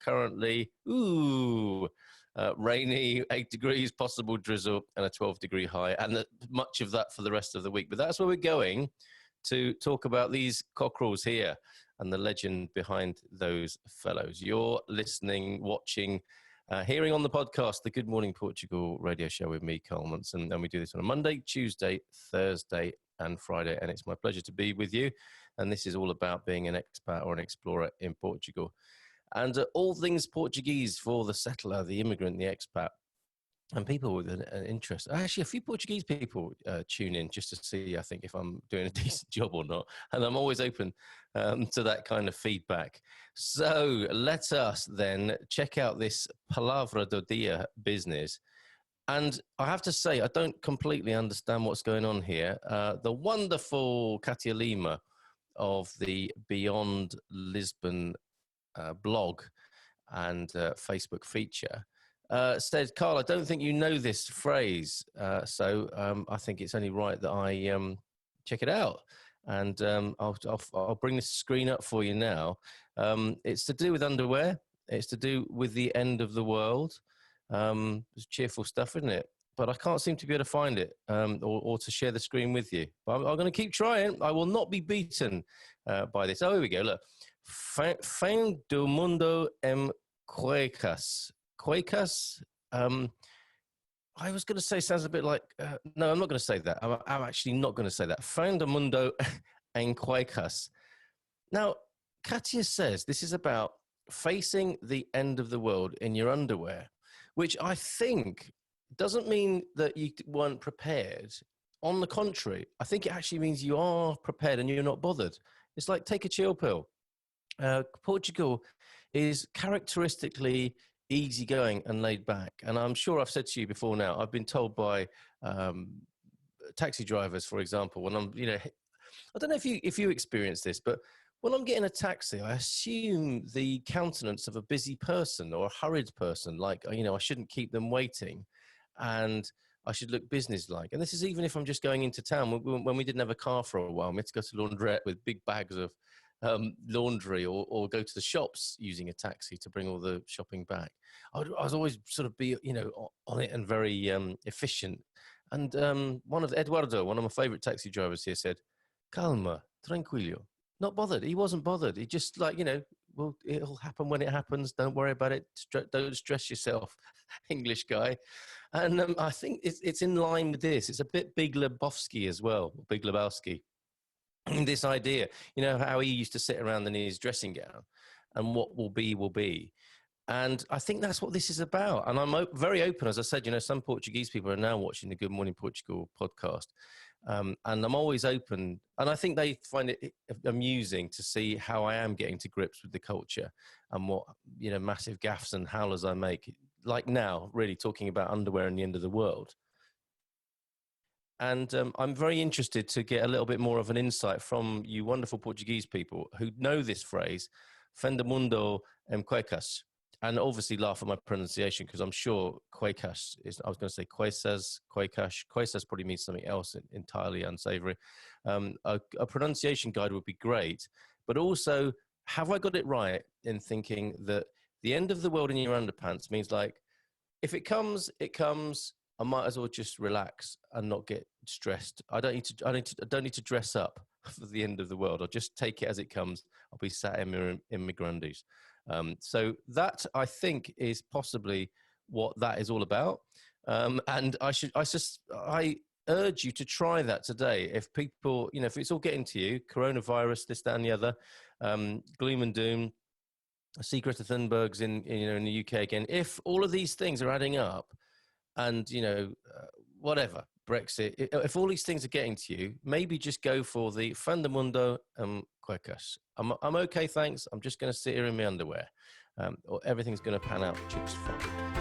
currently, rainy, 8 degrees, possible drizzle, and a 12-degree high, and much of that for the rest of the week. But that's where we're going to talk about these cockerels here and the legend behind those fellows. You're listening, watching, hearing on the podcast, the Good Morning Portugal radio show with me, Carl Munson, and we do this on a Monday, Tuesday, Thursday, and Friday, and it's my pleasure to be with you. And this is all about being an expat or an explorer in Portugal. And all things Portuguese for the settler, the immigrant, the expat, and people with an interest. Actually, a few Portuguese people tune in just to see, I think, if I'm doing a decent job or not. And I'm always open to that kind of feedback. So let us then check out this Palavra do Dia business. And I have to say, I don't completely understand what's going on here. The wonderful Catia Lima of the Beyond Lisbon blog and Facebook feature said, Carl, I don't think you know this phrase, so I think it's only right that I check it out. And I'll bring this screen up for you now. It's to do with underwear. It's to do with the end of the world. It's cheerful stuff, isn't it? But I can't seem to be able to find it or to share the screen with you. But I'm going to keep trying. I will not be beaten by this. Oh, here we go. Look. Fin do mundo cuecas. Cuecas, I was going to say, sounds a bit like, no, I'm not going to say that. I'm actually not going to say that. Fin do mundo cuecas. Now, Catia says this is about facing the end of the world in your underwear, which I think doesn't mean that you weren't prepared. On the contrary, I think it actually means you are prepared and you're not bothered. It's like take a chill pill. Portugal is characteristically easygoing and laid back. And I'm sure I've said to you before now, I've been told by taxi drivers, for example, when I'm, I don't know if you experience this, but when I'm getting a taxi, I assume the countenance of a busy person or a hurried person, like, I shouldn't keep them waiting and I should look businesslike. And this is even if I'm just going into town. When we didn't have a car for a while, we had to go to laundrette with big bags of laundry or go to the shops using a taxi to bring all the shopping back. I was always sort of be, on it and very efficient. And Eduardo, one of my favorite taxi drivers here said, calma, tranquilo. Not bothered. He wasn't bothered. He just well, it'll happen when it happens. Don't worry about it. Don't stress yourself, English guy. And I think it's in line with this. It's a bit Big Lebowski as well, Big Lebowski. This idea, how he used to sit around in his dressing gown and what will be, will be. And I think that's what this is about. And I'm very open. As I said, some Portuguese people are now watching the Good Morning Portugal podcast. And I'm always open. And I think they find it amusing to see how I am getting to grips with the culture and what, massive gaffes and howlers I make. Like now, really talking about underwear and the end of the world. And I'm very interested to get a little bit more of an insight from you wonderful Portuguese people who know this phrase, Fin do mundo cuecas. And obviously laugh at my pronunciation because I'm sure cuecas is, I was going to say cuecas, cuecas. Cuecas probably means something else entirely unsavory. A pronunciation guide would be great. But also, have I got it right in thinking that the end of the world in your underpants means like, if it comes, it comes. I might as well just relax and not get stressed. I don't need to dress up for the end of the world. I'll just take it as it comes. I'll be sat in my grandies. So that I think is possibly what that is all about. And I urge you to try that today. If people, if it's all getting to you, coronavirus, this, that, and the other, gloom and doom, see Greta Thunberg's in the UK again. If all of these things are adding up, and, whatever, Brexit, if all these things are getting to you, maybe just go for the Fin do mundo cuecas. I'm okay, thanks. I'm just going to sit here in my underwear. Or everything's going to pan out just fine.